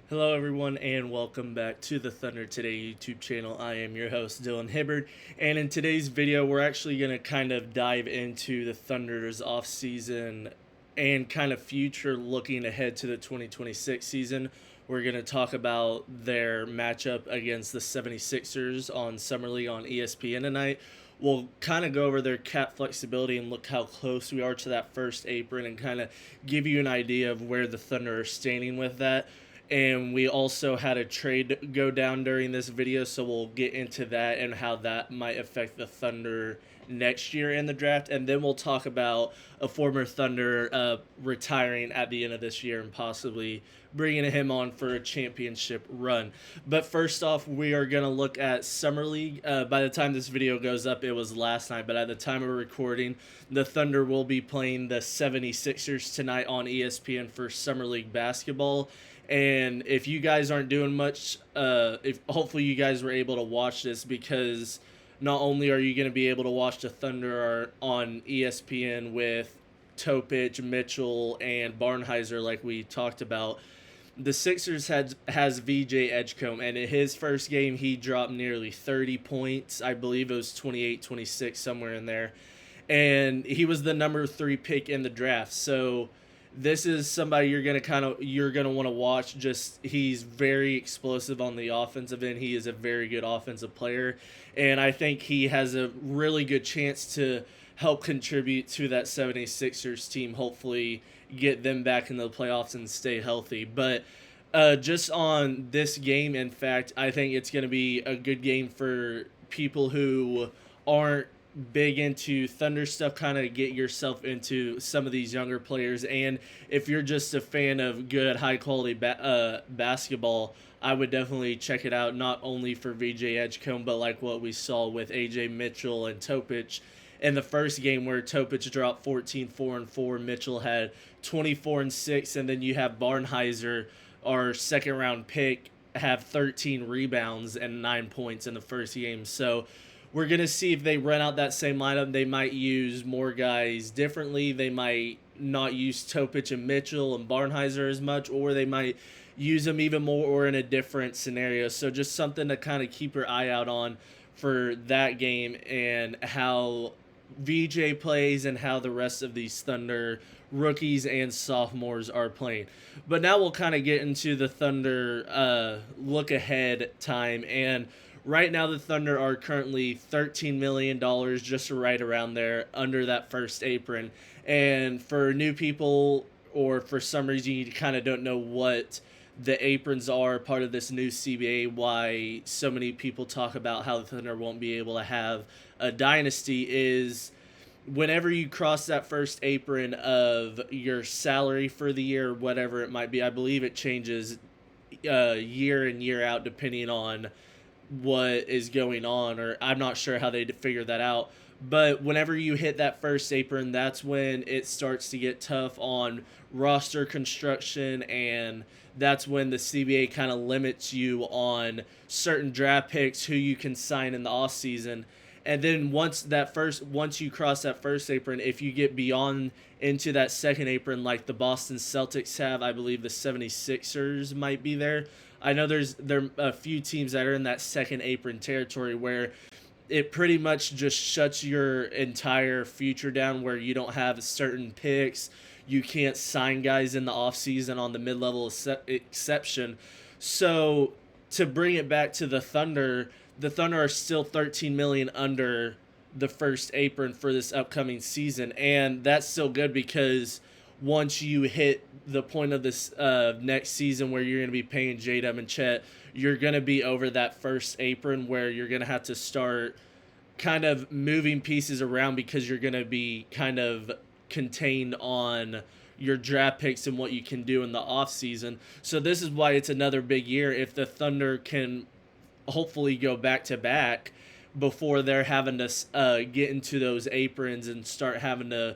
Hello, everyone, and welcome back to the Thunder Today YouTube channel. I am your host, Dylan Hibbard, and in today's video, we're actually going to kind of dive into the Thunder's offseason and kind of future looking ahead to the 2026 season. We're going to talk about their matchup against the 76ers on Summer League on ESPN tonight. We'll kind of go over their cap flexibility and look how close we are to that first apron and kind of give you an idea of where the Thunder are standing with that. And we also had a trade go down during this video, so we'll get into that and how that might affect the Thunder next year in the draft. And then we'll talk about a former Thunder retiring at the end of this year and possibly bringing him on for a championship run. But first off, we are going to look at Summer League. By the time this video goes up, it was last night, but at the time of recording, the Thunder will be playing the 76ers tonight on ESPN for Summer League basketball. And if you guys aren't doing much, if hopefully you guys were able to watch this, because not only are you going to be able to watch the Thunder on ESPN with Topic, Mitchell, and Barnhizer like we talked about, the Sixers has VJ Edgecombe, and in his first game he dropped nearly 30 points. I believe it was 28, 26, somewhere in there. And he was the number 3 pick in the draft. So this is somebody you're gonna want to watch. Just he's very explosive on the offensive end. He is a very good offensive player, and I think he has a really good chance to help contribute to that 76ers team. Hopefully get them back in the playoffs and stay healthy. But just on this game, in fact, I think it's going to be a good game for people who aren't big into Thunder stuff. Kind of get yourself into some of these younger players, and if you're just a fan of good high quality basketball, I would definitely check it out, not only for VJ Edgecombe but like what we saw with AJ Mitchell and Topic in the first game, where Topic dropped 14, 4 and 4, Mitchell had 24 and 6, and then you have Barnhizer, our second round pick, have 13 rebounds and 9 points in the first game. So we're going to see if they run out that same lineup. They might use more guys differently. They might not use Topic and Mitchell and Barnhizer as much, or they might use them even more or in a different scenario. So just something to kind of keep your eye out on for that game, and how VJ plays and how the rest of these Thunder rookies and sophomores are playing. But now we'll kind of get into the Thunder look ahead time. And right now, the Thunder are currently $13 million, just right around there, under that first apron. And for new people, or for some reason you kind of don't know what the aprons are, part of this new CBA, why so many people talk about how the Thunder won't be able to have a dynasty, is whenever you cross that first apron of your salary for the year, whatever it might be. I believe it changes year in, year out, depending on what is going on, or I'm not sure how they figure that out. But whenever you hit that first apron, that's when it starts to get tough on roster construction, and that's when the CBA kind of limits you on certain draft picks, who you can sign in the offseason. And then once you cross that first apron, if you get beyond into that second apron, like the Boston Celtics have, I believe the 76ers might be there. I know there are a few teams that are in that second apron territory, where it pretty much just shuts your entire future down, where you don't have certain picks. You can't sign guys in the offseason on the mid-level exception. So to bring it back to the Thunder are still $13 million under the first apron for this upcoming season, and that's still good, because once you hit the point of this next season where you're going to be paying J-Dub and Chet, you're going to be over that first apron, where you're going to have to start kind of moving pieces around, because you're going to be kind of contained on your draft picks and what you can do in the offseason. So this is why it's another big year if the Thunder can hopefully go back-to-back before they're having to get into those aprons and start having to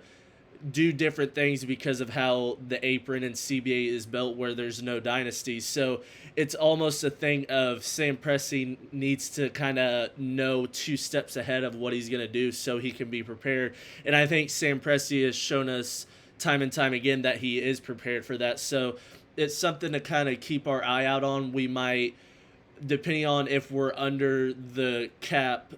do different things because of how the apron and CBA is built, where there's no dynasty. So it's almost a thing of Sam Presti needs to kind of know 2 steps ahead of what he's going to do so he can be prepared. And I think Sam Presti has shown us time and time again that he is prepared for that. So it's something to kind of keep our eye out on. We might, depending on if we're under the cap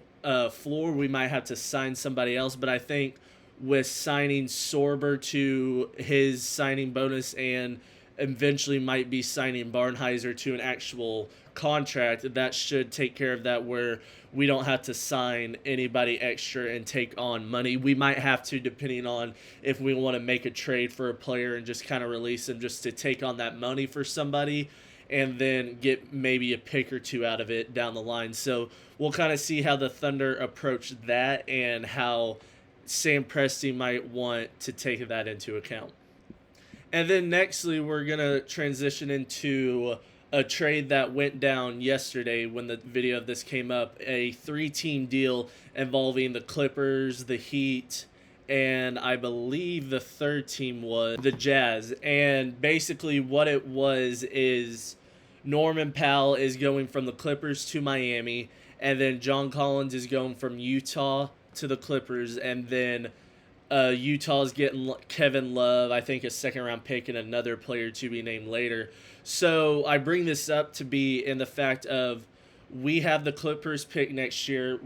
floor, we might have to sign somebody else. But I think with signing Sorber to his signing bonus and eventually might be signing Barnheiser to an actual contract, that should take care of that, where we don't have to sign anybody extra and take on money. We might have to, depending on if we want to make a trade for a player and just kind of release them just to take on that money for somebody and then get maybe a pick or two out of it down the line. So we'll kind of see how the Thunder approach that and how Sam Presti might want to take that into account. And then nextly, we're going to transition into a trade that went down yesterday when the video of this came up, a 3-team deal involving the Clippers, the Heat, and I believe the third team was the Jazz. And basically what it was is Norman Powell is going from the Clippers to Miami, and then John Collins is going from Utah to the Clippers, and then Utah's getting Kevin Love, I think a second-round pick, and another player to be named later. So I bring this up to be in the fact of we have the Clippers pick next year.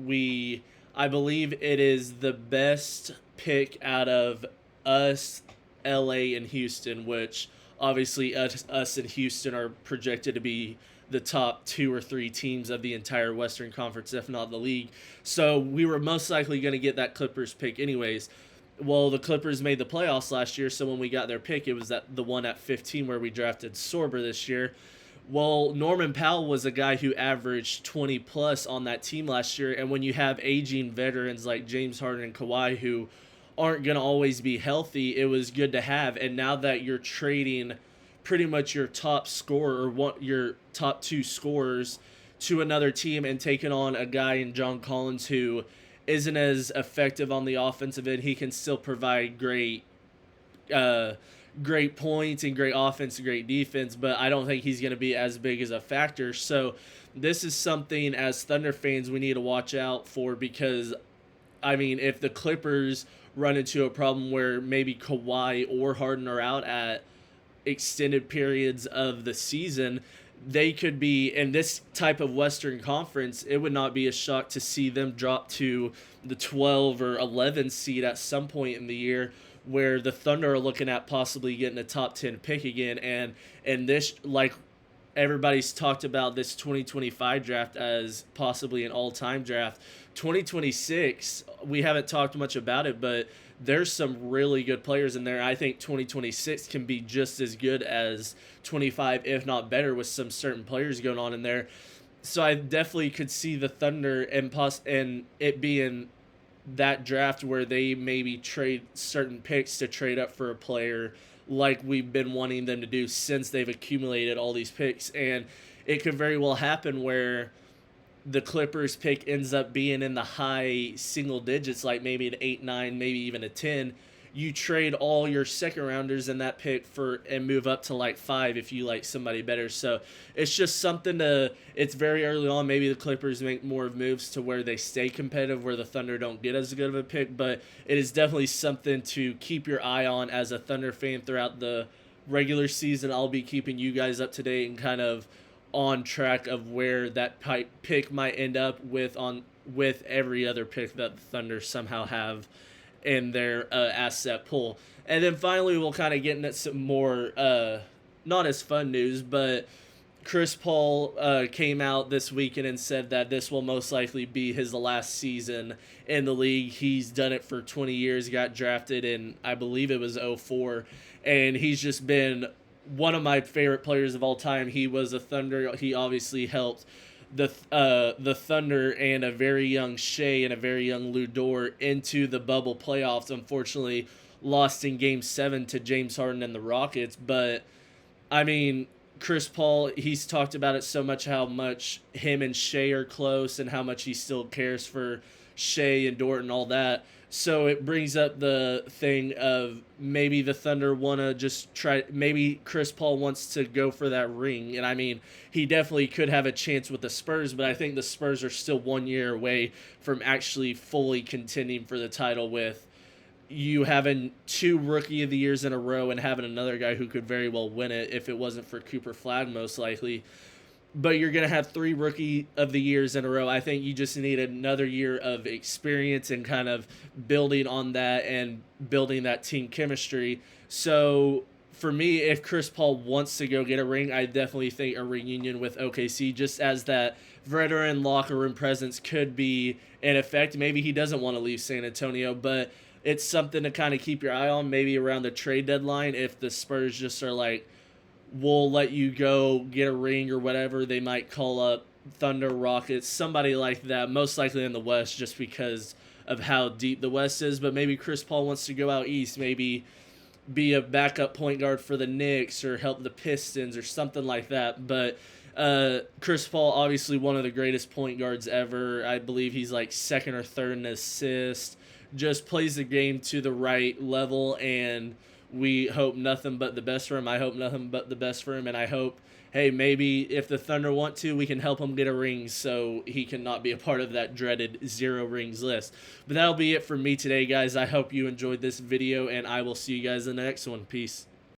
I believe it is the best pick out of us, LA, and Houston, which obviously us and Houston are projected to be the top 2 or 3 teams of the entire Western Conference, if not the league. So we were most likely going to get that Clippers pick anyways. Well, the Clippers made the playoffs last year, so when we got their pick, it was the one at 15 where we drafted Sorber this year. Well, Norman Powell was a guy who averaged 20-plus on that team last year, and when you have aging veterans like James Harden and Kawhi who aren't going to always be healthy, it was good to have. And now that you're trading pretty much your top scorer or your top 2 scorers to another team and taking on a guy in John Collins who isn't as effective on the offensive end, he can still provide great points and great offense and great defense, but I don't think he's going to be as big as a factor. So this is something as Thunder fans we need to watch out for, because, I mean, if the Clippers run into a problem where maybe Kawhi or Harden are out at extended periods of the season, they could be in this type of Western Conference. It would not be a shock to see them drop to the 12 or 11 seed at some point in the year, where the Thunder are looking at possibly getting a top 10 pick again. And this, like everybody's talked about this 2025 draft as possibly an all-time draft. 2026, we haven't talked much about it, but there's some really good players in there. I think 2026 can be just as good as 25, if not better, with some certain players going on in there. So I definitely could see the Thunder and it being that draft where they maybe trade certain picks to trade up for a player like we've been wanting them to do since they've accumulated all these picks. And it could very well happen where the Clippers pick ends up being in the high single digits, like maybe an 8, 9, maybe even a 10. You trade all your second rounders in that pick and move up to like 5 if you like somebody better. So it's just something it's very early on. Maybe the Clippers make more moves to where they stay competitive, where the Thunder don't get as good of a pick, but it is definitely something to keep your eye on as a Thunder fan throughout the regular season. I'll be keeping you guys up to date and kind of on track of where that pick might end up with every other pick that the Thunder somehow have in their asset pool. And then finally, we'll kind of get into some more not as fun news, but Chris Paul came out this weekend and said that this will most likely be his last season in the league. He's done it for 20 years, got drafted in, I believe it was 2004, and he's just been one of my favorite players of all time. He was a Thunder. He obviously helped the Thunder and a very young Shea and a very young Lou Dort into the bubble playoffs. Unfortunately, lost in Game 7 to James Harden and the Rockets. But, I mean, Chris Paul, he's talked about it so much, how much him and Shea are close and how much he still cares for Shea and Dort and all that. So it brings up the thing of maybe the Thunder want to just try, maybe Chris Paul wants to go for that ring. And I mean, he definitely could have a chance with the Spurs, but I think the Spurs are still 1 year away from actually fully contending for the title with you having 2 Rookie of the Years in a row and having another guy who could very well win it if it wasn't for Cooper Flagg, most likely. But you're going to have 3 Rookie of the Years in a row. I think you just need another year of experience and kind of building on that and building that team chemistry. So for me, if Chris Paul wants to go get a ring, I definitely think a reunion with OKC, just as that veteran locker room presence, could be in effect. Maybe he doesn't want to leave San Antonio, but it's something to kind of keep your eye on, maybe around the trade deadline. If the Spurs just are like, we'll let you go get a ring or whatever, they might call up Thunder, Rockets, somebody like that, most likely in the West, just because of how deep the West is. But maybe Chris Paul wants to go out East, maybe be a backup point guard for the Knicks or help the Pistons or something like that. But Chris Paul, obviously one of the greatest point guards ever. I believe he's like second or third in assists. Just plays the game to the right level, and we hope nothing but the best for him. I hope nothing but the best for him, and I hope, hey, maybe if the Thunder want to, we can help him get a ring so he cannot be a part of that dreaded 0 rings list. But that'll be it for me today, guys. I hope you enjoyed this video, and I will see you guys in the next one. Peace.